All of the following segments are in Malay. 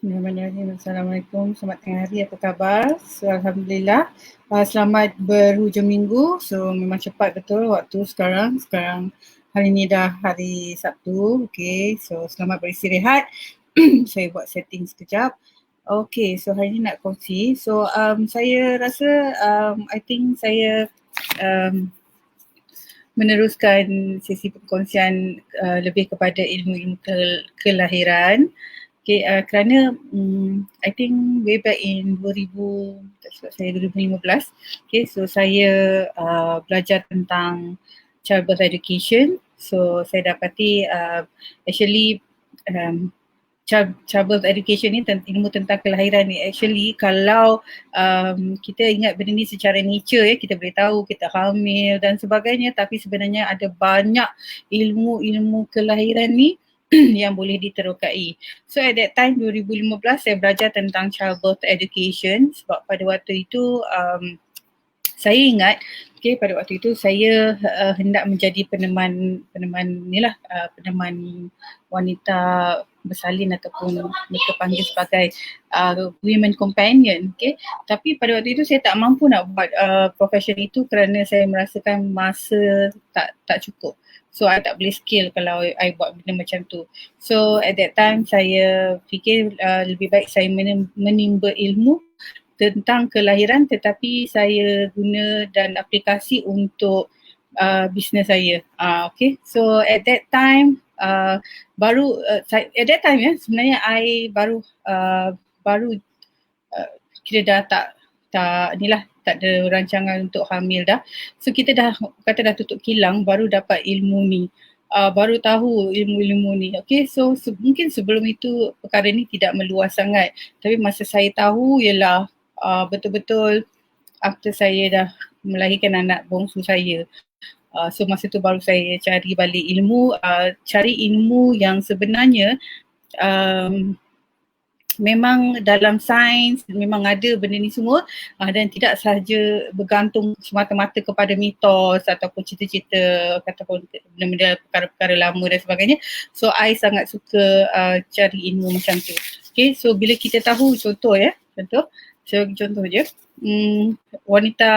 Bismillahirrahmanirrahim. Assalamualaikum. Selamat tengah hari. Apa khabar? So, Alhamdulillah. Selamat berhujung minggu. So memang cepat betul waktu sekarang. Sekarang hari ni dah hari Sabtu. Okay. So selamat beristirahat. Saya buat setting sekejap. Okay. So hari ni nak kongsi. So saya rasa I think saya meneruskan sesi perkongsian lebih kepada ilmu-ilmu kelahiran. Okay, kerana I think way back in 2015, okay, so saya belajar tentang childbirth education. So saya dapati actually childbirth education ni, ilmu tentang kelahiran ni, actually kalau kita ingat benda ni secara nature ya, kita boleh tahu kita hamil dan sebagainya, tapi sebenarnya ada banyak ilmu-ilmu kelahiran ni yang boleh diterokai. So at that time 2015 saya belajar tentang childbirth education sebab pada waktu itu saya ingat pada waktu itu saya hendak menjadi peneman wanita bersalin ataupun mereka panggil sebagai women companion. Tapi pada waktu itu saya tak mampu nak buat profession itu kerana saya merasakan masa tak cukup. So I tak boleh skill kalau I buat benda macam tu. So at that time saya fikir lebih baik saya menimba ilmu tentang kelahiran tetapi saya guna dan aplikasi untuk bisnes saya. Okay, so at that time sebenarnya I baru kira dah tak ada rancangan untuk hamil dah. So kita dah tutup kilang baru dapat ilmu ni. Baru tahu ilmu-ilmu ni. Okay, so mungkin sebelum itu perkara ni tidak meluas sangat. Tapi masa saya tahu ialah betul-betul after saya dah melahirkan anak bongsu saya. So masa tu baru saya cari balik ilmu, cari ilmu yang sebenarnya memang dalam sains memang ada benda ni semua dan tidak sahaja bergantung semata-mata kepada mitos ataupun cerita-cerita ataupun benda-benda perkara-perkara lama dan sebagainya. So I sangat suka cari ilmu macam tu. Okay, so bila kita tahu contoh je, wanita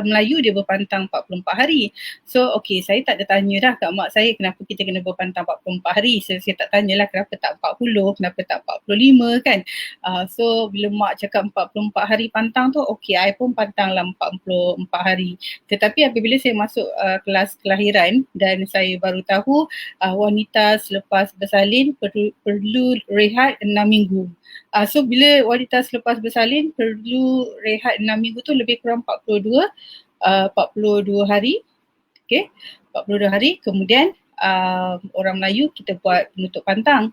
Melayu dia berpantang 44 hari. So okay, saya tak ada tanya dah kat mak saya kenapa kita kena berpantang 44 hari. So saya tak tanyalah kenapa tak 40, kenapa tak 45 kan. So bila mak cakap 44 hari pantang tu, okay, I pun pantang lah 44 hari. Tetapi apabila saya masuk kelas kelahiran dan saya baru tahu wanita selepas bersalin perlu rehat 6 minggu. So bila wanita selepas bersalin perlu rehat 6 minggu tu lebih kurang 42 hari. Okay, 42 hari. Kemudian orang Melayu kita buat penutup pantang.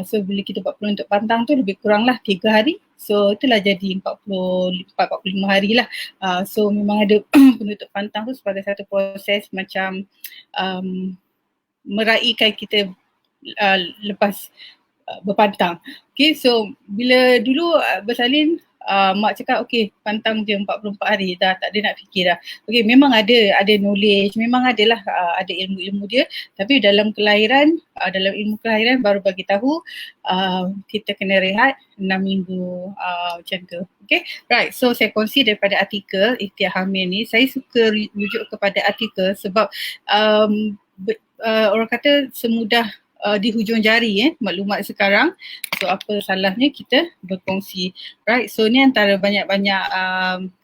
So bila kita buat penutup pantang tu lebih kurang lah 3 hari. So itulah jadi 45 hari lah. So memang ada penutup pantang tu sebagai satu proses macam meraihkan kita lepas berpantang. Okay, so bila dulu bersalin mak cakap okay pantang je 44 hari, dah tak ada nak fikir dah. Okay, memang ada knowledge, memang adalah ada ilmu-ilmu dia, tapi dalam ilmu kelahiran baru bagi tahu kita kena rehat 6 minggu macam tu. Okay, right, so saya kongsi daripada artikel Ikhtiar Hamil ni. Saya suka rujuk kepada artikel sebab orang kata semudah di hujung jari maklumat sekarang. So apa salahnya kita berkongsi, right? So ni antara banyak-banyak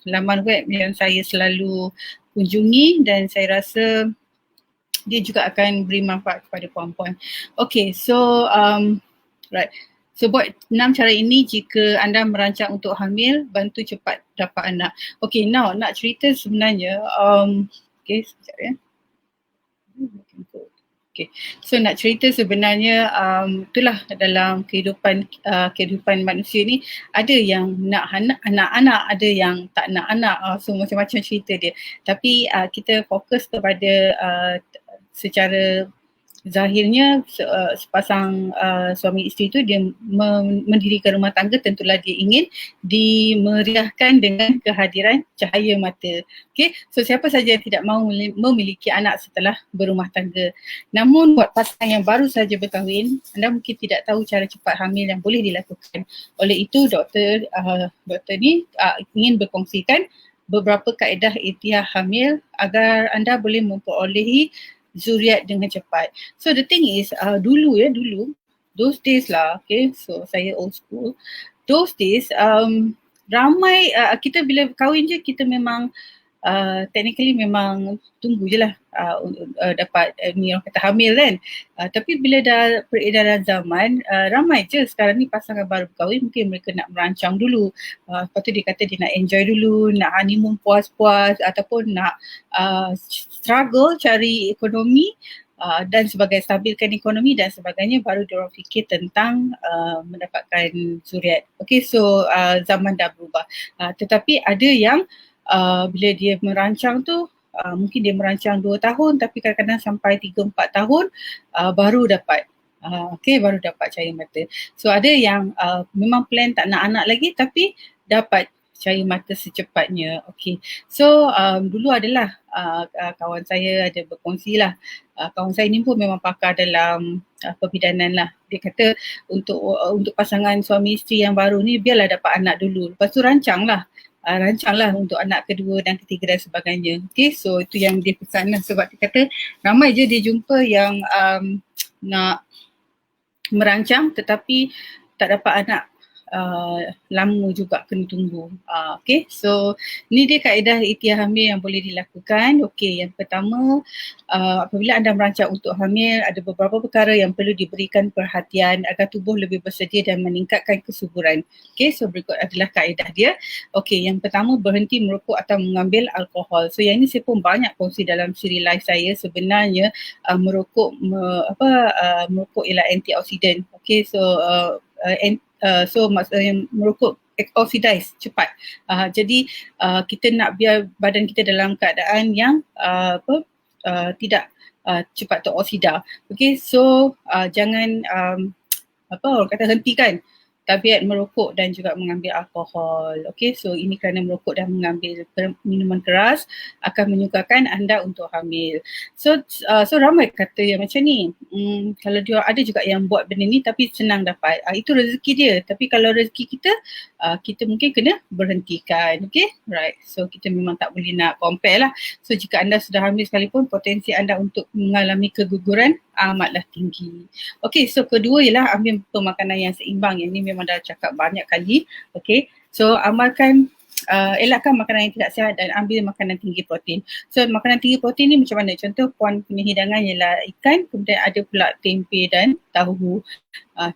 laman web yang saya selalu kunjungi dan saya rasa dia juga akan beri manfaat kepada puan-puan. Okay, so right. So buat 6 cara ini jika anda merancang untuk hamil, bantu cepat dapat anak. Okay, now nak cerita sebenarnya okay, sekejap ya. Okay, so nak cerita sebenarnya itulah dalam kehidupan manusia ni ada yang nak anak-anak, ada yang tak nak anak, so macam-macam cerita dia. Tapi kita fokus kepada secara zahirnya sepasang suami isteri tu dia mendirikan rumah tangga, tentulah dia ingin dimeriahkan dengan kehadiran cahaya mata. Okay, so siapa saja yang tidak mahu memiliki anak setelah berumah tangga. Namun buat pasangan yang baru saja berkahwin, anda mungkin tidak tahu cara cepat hamil yang boleh dilakukan. Oleh itu doktor ni ingin berkongsikan beberapa kaedah ikhtiar hamil agar anda boleh memperolehi zuriat dengan cepat. So the thing is, dulu, those days lah, okay, so saya old school, those days ramai, kita bila kahwin je kita memang technically memang tunggu je lah dapat ni orang kata hamil kan. Tapi bila dah peredaran zaman, ramai je sekarang ni pasangan baru berkahwin mungkin mereka nak merancang dulu. Lepas tu dia kata dia nak enjoy dulu, nak honeymoon puas-puas ataupun nak struggle cari ekonomi dan sebagainya, stabilkan ekonomi dan sebagainya, baru diorang fikir tentang mendapatkan zuriat. Okay, so zaman dah berubah. Tetapi ada yang bila dia merancang tu mungkin dia merancang 2 tahun tapi kadang-kadang sampai 3-4 tahun baru dapat baru dapat cahaya mata. So ada yang memang plan tak nak anak lagi tapi dapat cahaya mata secepatnya. Okay, so dulu adalah kawan saya ada berkongsi lah, kawan saya ni pun memang pakar dalam perbidanan lah. Dia kata untuk pasangan suami isteri yang baru ni biarlah dapat anak dulu, lepas tu rancanglah untuk anak kedua dan ketiga dan sebagainya. Okay, so itu yang dia pesan lah, sebab dia kata ramai je dia jumpa yang nak merancang tetapi tak dapat anak, lama juga kena tunggu. Okay, so ni dia kaedah ikhtiar hamil yang boleh dilakukan. Okay, yang pertama, apabila anda merancang untuk hamil, ada beberapa perkara yang perlu diberikan perhatian agar tubuh lebih bersedia dan meningkatkan kesuburan. Okay, so berikut adalah kaedah dia. Okay, yang pertama, berhenti merokok atau mengambil alkohol. So yang ini saya pun banyak kongsi dalam siri live saya. Sebenarnya merokok ialah antioksidan. Okay, so maksudnya merokok oxidize cepat. Jadi kita nak biar badan kita dalam keadaan yang tidak cepat teroksida. Okay, so jangan orang kata hentikan tabiat merokok dan juga mengambil alkohol. Okay, so ini kerana merokok dan mengambil minuman keras akan menyukarkan anda untuk hamil. So ramai kata yang macam ni, kalau dia ada juga yang buat benda ni tapi senang dapat, itu rezeki dia. Tapi kalau rezeki kita, kita mungkin kena berhentikan. Okay, right. So kita memang tak boleh nak compare lah. So jika anda sudah hamil sekalipun, potensi anda untuk mengalami keguguran amatlah tinggi. Okay, so kedua ialah ambil pemakanan yang seimbang. Yang ni memang dah cakap banyak kali. Okay, so amalkan, elakkan makanan yang tidak sihat dan ambil makanan tinggi protein. So makanan tinggi protein ni macam mana? Contoh puan punya hidangan ialah ikan, kemudian ada pula tempe dan tahu.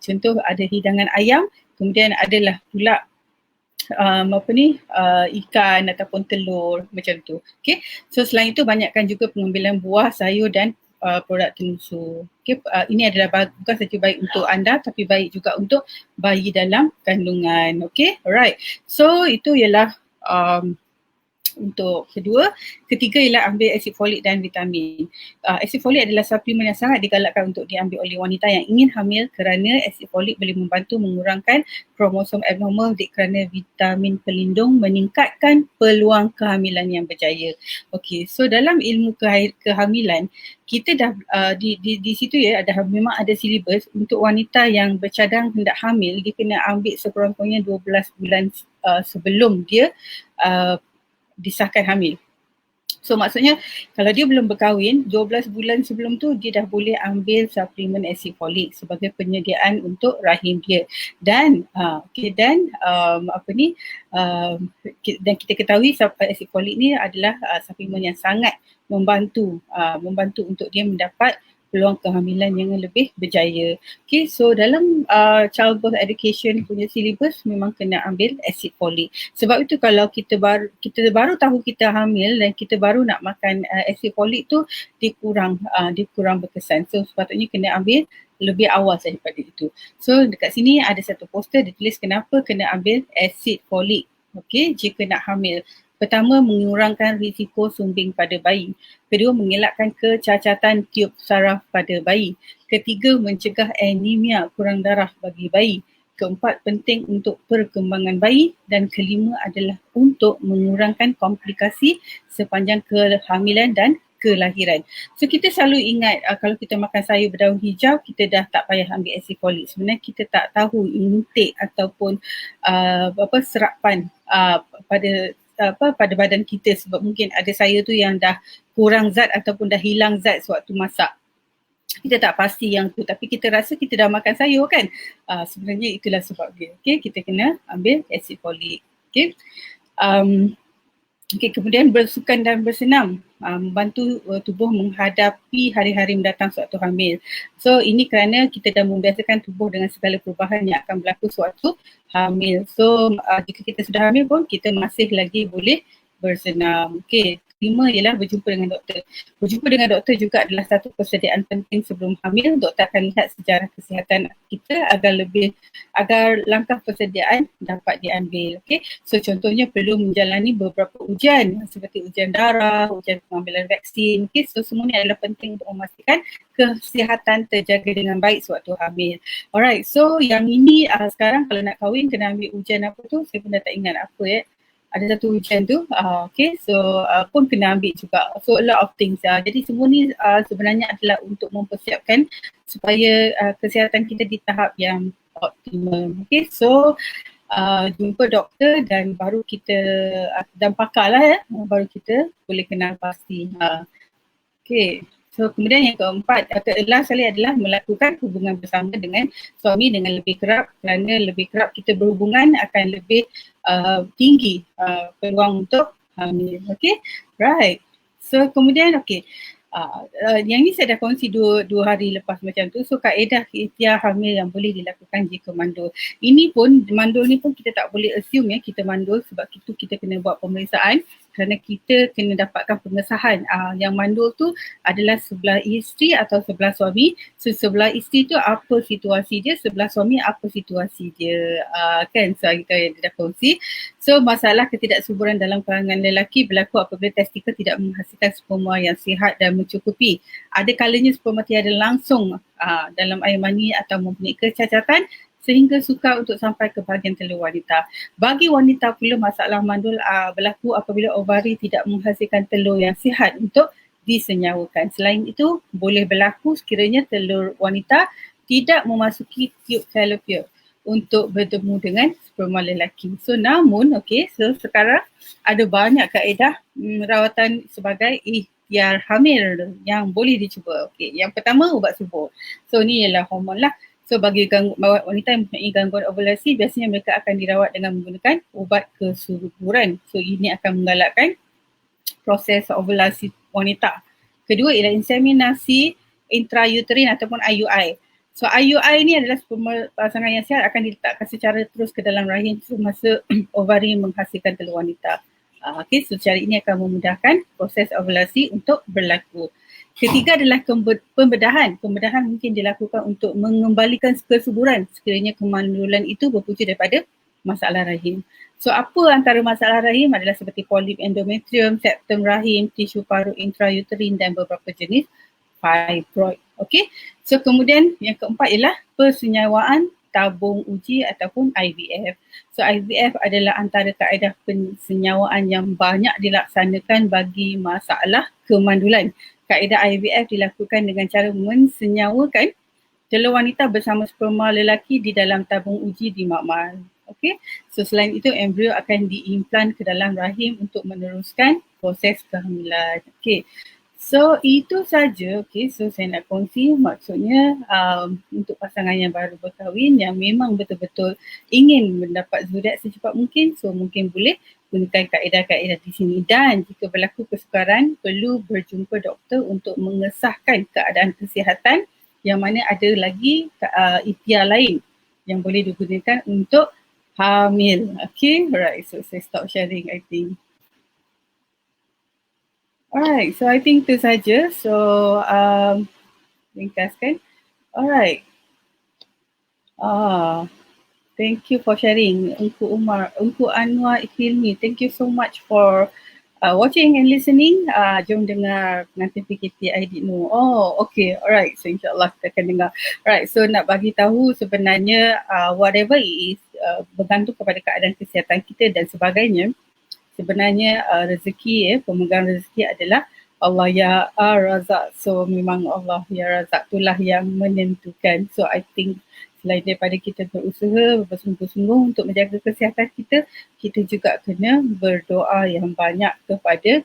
Contoh ada hidangan ayam, kemudian adalah pula ikan ataupun telur, macam tu. Okay, so selain itu banyakkan juga pengambilan buah, sayur dan produk tensu. Okay, ini adalah bukan saja baik untuk anda tapi baik juga untuk bayi dalam kandungan. Okay, alright. So itu ialah untuk kedua. Ketiga ialah ambil asid folik dan vitamin. Asid folik adalah suplemen yang sangat digalakkan untuk diambil oleh wanita yang ingin hamil kerana asid folik boleh membantu mengurangkan kromosom abnormal kerana vitamin pelindung meningkatkan peluang kehamilan yang berjaya. Okey, so dalam ilmu kehamilan kita dah di situ ya memang ada silibus untuk wanita yang bercadang hendak hamil. Dia kena ambil sekurang-kurangnya 12 bulan sebelum dia disahkan hamil. So maksudnya kalau dia belum berkahwin, 12 bulan sebelum tu dia dah boleh ambil suplemen asid folik sebagai penyediaan untuk rahim dia. Dan dan kita ketahui asid folik ni adalah suplemen yang sangat membantu untuk dia mendapat peluang kehamilan yang lebih berjaya. Okay, so dalam childbirth education punya silibus memang kena ambil asid folik. Sebab itu kalau kita baru tahu kita hamil dan kita baru nak makan asid folik tu, dia kurang berkesan. So sepatutnya kena ambil lebih awal daripada itu. So dekat sini ada satu poster dia tulis kenapa kena ambil asid folik. Okay, jika nak hamil. Pertama, mengurangkan risiko sumbing pada bayi. Kedua, mengelakkan kecacatan tiub saraf pada bayi. Ketiga, mencegah anemia kurang darah bagi bayi. Keempat, penting untuk perkembangan bayi. Dan kelima adalah untuk mengurangkan komplikasi sepanjang kehamilan dan kelahiran. So kita selalu ingat kalau kita makan sayur berdaun hijau, kita dah tak payah ambil acid folic. Sebenarnya kita tak tahu intake ataupun serapan pada badan kita, sebab mungkin ada sayur tu yang dah kurang zat ataupun dah hilang zat sewaktu masak. Kita tak pasti yang tu, tapi kita rasa kita dah makan sayur kan. Sebenarnya itulah sebab dia. Okay, kita kena ambil acid folic. Okay. Kemudian bersukan dan bersenam membantu tubuh menghadapi hari-hari mendatang sewaktu hamil. So ini kerana kita dah membiasakan tubuh dengan segala perubahan yang akan berlaku sewaktu hamil. So jika kita sudah hamil pun kita masih lagi boleh bersenam. Okay. Kelima ialah berjumpa dengan doktor. Berjumpa dengan doktor juga adalah satu persediaan penting sebelum hamil. Doktor akan lihat sejarah kesihatan kita agar langkah persediaan dapat diambil. Okay. So contohnya perlu menjalani beberapa ujian seperti ujian darah, ujian pengambilan vaksin. Okay. So semua ini adalah penting untuk memastikan kesihatan terjaga dengan baik sewaktu hamil. Alright, so yang ini sekarang kalau nak kahwin kena ambil ujian apa tu, saya pun dah tak ingat apa ya. Ada satu ujian tu, pun kena ambil juga. So a lot of things. Jadi semua ni sebenarnya adalah untuk mempersiapkan supaya kesihatan kita di tahap yang optimum. Okay, so jumpa doktor dan baru kita dan pakar lah ya, baru kita boleh kenal pasti. Okay. So kemudian yang keempat, last sekali adalah melakukan hubungan bersama dengan suami dengan lebih kerap, kerana lebih kerap kita berhubungan akan lebih tinggi peluang untuk hamil. Okay, right. So kemudian yang ni saya dah kongsi dua hari lepas macam tu. So kaedah ikhtiar hamil yang boleh dilakukan jika mandul. Ini pun, mandul ni pun kita tak boleh assume ya kita mandul, sebab itu kita kena buat pemeriksaan kerana kita kena dapatkan pengesahan yang mandul tu adalah sebelah isteri atau sebelah suami. So sebelah isteri tu apa situasi dia, sebelah suami apa situasi dia, kan. So kita dah kongsi. So masalah ketidaksuburan dalam kalangan lelaki berlaku apabila testikel tidak menghasilkan sperma yang sihat dan mencukupi. Ada kalanya sperma tiada langsung dalam air mani atau mempunyai kecacatan sehingga sukar untuk sampai ke bahagian telur wanita. Bagi wanita pula masalah mandul berlaku apabila ovari tidak menghasilkan telur yang sihat untuk disenyawakan. Selain itu boleh berlaku sekiranya telur wanita tidak memasuki tiub fallopian untuk bertemu dengan sperma lelaki. So namun so sekarang ada banyak kaedah rawatan sebagai ikhtiar hamil yang boleh dicuba. Yang pertama ubat subur. So ni ialah hormon lah. So bagi wanita yang mempunyai gangguan ovulasi, biasanya mereka akan dirawat dengan menggunakan ubat kesuburan. So ini akan menggalakkan proses ovulasi wanita. Kedua ialah inseminasi intrauterin ataupun IUI. So IUI ni adalah sperma pasangan yang sihat akan diletakkan secara terus ke dalam rahim semasa ovari menghasilkan telur wanita. So cara ini akan memudahkan proses ovulasi untuk berlaku. Ketiga adalah pembedahan. Pembedahan mungkin dilakukan untuk mengembalikan kesuburan sekiranya kemandulan itu berpunca daripada masalah rahim. So apa antara masalah rahim adalah seperti polip endometrium, septum rahim, tisu paru intrauterin dan beberapa jenis fibroid. Okay. So kemudian yang keempat ialah persenyawaan tabung uji ataupun IVF. So IVF adalah antara kaedah persenyawaan yang banyak dilaksanakan bagi masalah kemandulan. Kaedah IVF dilakukan dengan cara mensenyawakan telur wanita bersama sperma lelaki di dalam tabung uji di makmal. Okay. So selain itu embrio akan diimplan ke dalam rahim untuk meneruskan proses kehamilan. Okay. So itu saja. Okay. So saya nak kongsi maksudnya untuk pasangan yang baru berkahwin yang memang betul-betul ingin mendapat zuriat secepat mungkin, so mungkin boleh gunakan kaedah-kaedah di sini, dan jika berlaku kesukaran perlu berjumpa doktor untuk mengesahkan keadaan kesihatan yang mana ada lagi ikhtiar lain yang boleh digunakan untuk hamil. Okay, right. So saya stop sharing I think. Alright, so I think itu saja. So ringkaskan. Alright. Thank you for sharing, Unku Umar, Unku Anwar Hilmi. Thank you so much for watching and listening. Jom dengar nanti PKP I didn't know. Oh, okay. Alright. So insyaAllah kita akan dengar. Alright. So nak bagi tahu sebenarnya whatever it is bergantung kepada keadaan kesihatan kita dan sebagainya. Sebenarnya rezeki, pemegang rezeki adalah Allah ya Razak. So memang Allah ya Razak itulah yang menentukan. So I think selain daripada kita berusaha bersungguh-sungguh untuk menjaga kesihatan kita, kita juga kena berdoa yang banyak kepada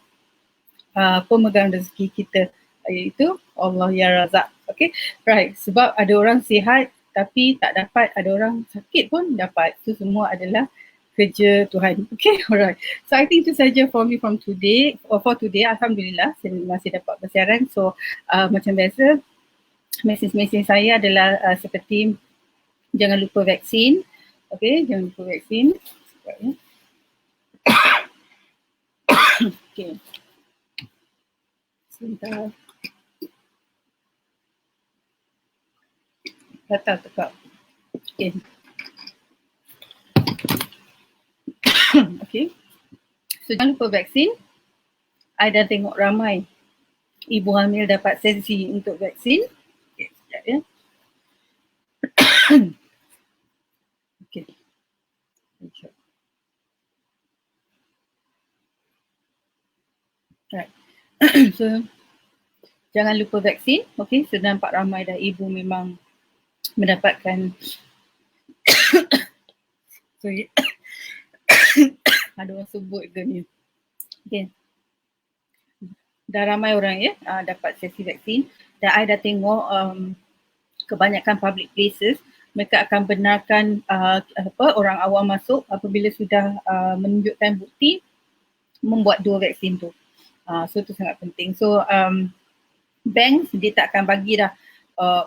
pemegang rezeki kita, iaitu Allah ya Razak. Okay, right. Sebab ada orang sihat tapi tak dapat, ada orang sakit pun dapat. Itu semua adalah kerja Tuhan. Okay, alright. So I think itu saja for me from today. For today, Alhamdulillah, saya masih dapat bersiaran. So macam biasa, mesej-mesej saya adalah seperti jangan lupa vaksin. Okay, jangan lupa vaksin. Okay. Sebentar. Gatal tekak. Okay. Okay. So jangan lupa vaksin. I dah tengok ramai ibu hamil dapat sesi untuk vaksin. Okay, sekejap ya. Okay. Sekejap. Right. So jangan lupa vaksin. Okay, so nampak ramai dah ibu memang mendapatkan sorry. Ada orang sebut ke ni. Okay. Dah ramai orang ya dapat sesi vaksin dan I dah tengok kebanyakan public places mereka akan benarkan orang awam masuk apabila sudah menunjukkan bukti membuat 2 vaksin tu. So itu sangat penting. So bank dia tak akan bagi dah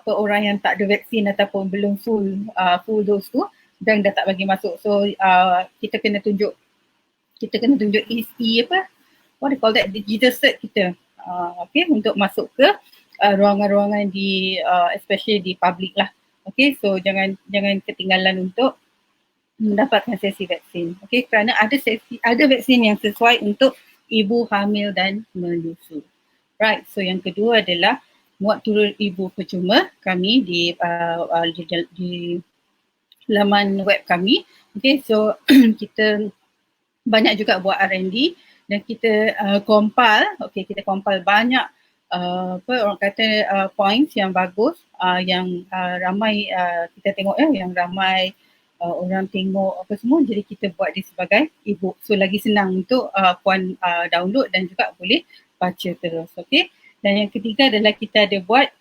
orang yang tak ada vaksin ataupun belum full dose tu, bank dah tak bagi masuk. So kita kena tunjuk isi apa, what do you call that, digital cert kita, okay, untuk masuk ke ruangan-ruangan di especially di public lah. Okay, so jangan ketinggalan untuk mendapatkan sesi vaksin. Okay, kerana ada vaksin yang sesuai untuk ibu hamil dan menyusu. Right, so yang kedua adalah muat turun ibu percuma kami di laman web kami. Okay, so kita banyak juga buat R&D dan kita compile, okay, kita compile banyak orang kata points yang bagus yang ramai kita tengok yang ramai orang tengok apa semua, jadi kita buat dia sebagai ebook. So lagi senang untuk puan download dan juga boleh baca terus. Okay, dan yang ketiga adalah kita ada buat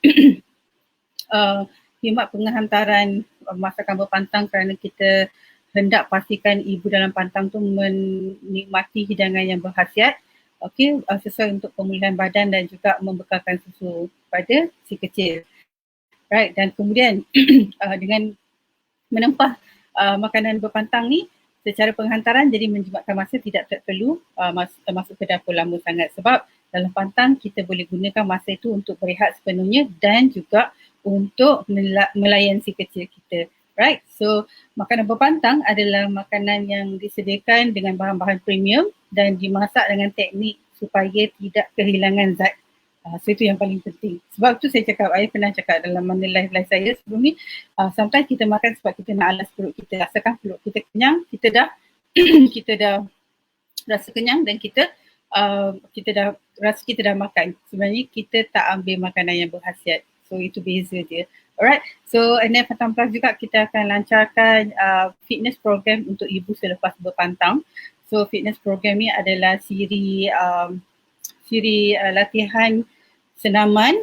khidmat penghantaran masakan berpantang kerana kita hendak pastikan ibu dalam pantang tu menikmati hidangan yang berkhasiat, okay, sesuai untuk pemulihan badan dan juga membekalkan susu pada si kecil. Right, dan kemudian dengan menempah makanan berpantang ni secara penghantaran jadi menjimatkan masa tidak perlu masuk ke dapur lama sangat, sebab dalam pantang kita boleh gunakan masa itu untuk berehat sepenuhnya dan juga untuk melayan si kecil kita. Right, so makanan berpantang adalah makanan yang disediakan dengan bahan-bahan premium dan dimasak dengan teknik supaya tidak kehilangan zat. So itu yang paling penting. Sebab tu saya cakap, saya pernah cakap dalam mana live saya sebelum ni, sometimes kita makan sebab kita nak alas perut kita, rasakan perut kita kenyang, kita dah kita dah rasa kenyang dan kita dah rasa kita dah makan. Sebenarnya kita tak ambil makanan yang berkhasiat. So itu beza dia. Alright, so and then Pantang Plus juga kita akan lancarkan fitness program untuk ibu selepas berpantang. So fitness program ni adalah siri latihan senaman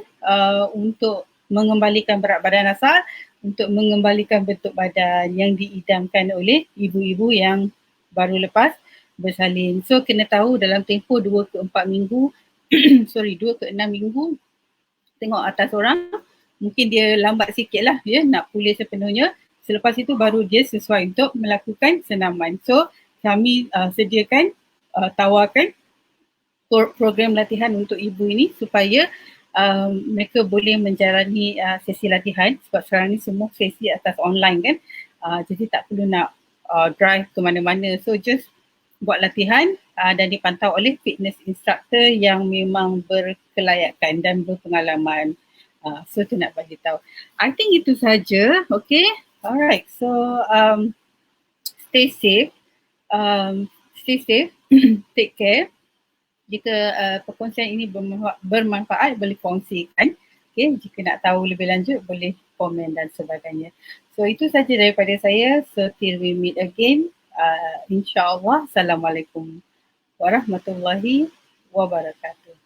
untuk mengembalikan berat badan asal, untuk mengembalikan bentuk badan yang diidamkan oleh ibu-ibu yang baru lepas bersalin. So kena tahu dalam tempoh 2 ke 4 minggu, 2 ke 6 minggu, tengok atas orang, mungkin dia lambat sikit lah ya nak pulih sepenuhnya. Selepas itu baru dia sesuai untuk melakukan senaman. So kami sediakan, tawarkan program latihan untuk ibu ini supaya mereka boleh menjalani sesi latihan, sebab sekarang ni semua sesi atas online kan. Jadi tak perlu nak drive ke mana-mana. So just buat latihan dan dipantau oleh fitness instructor yang memang berkelayakan dan berpengalaman. So tu nak bagi tahu. I think itu saja. Okay. Alright. So stay safe. Stay safe. Take care. Jika perkongsian ini bermanfaat, boleh kongsikan. Okay, jika nak tahu lebih lanjut, boleh komen dan sebagainya. So itu saja daripada saya. So till we meet again. InsyaAllah. Assalamualaikum warahmatullahi wabarakatuh.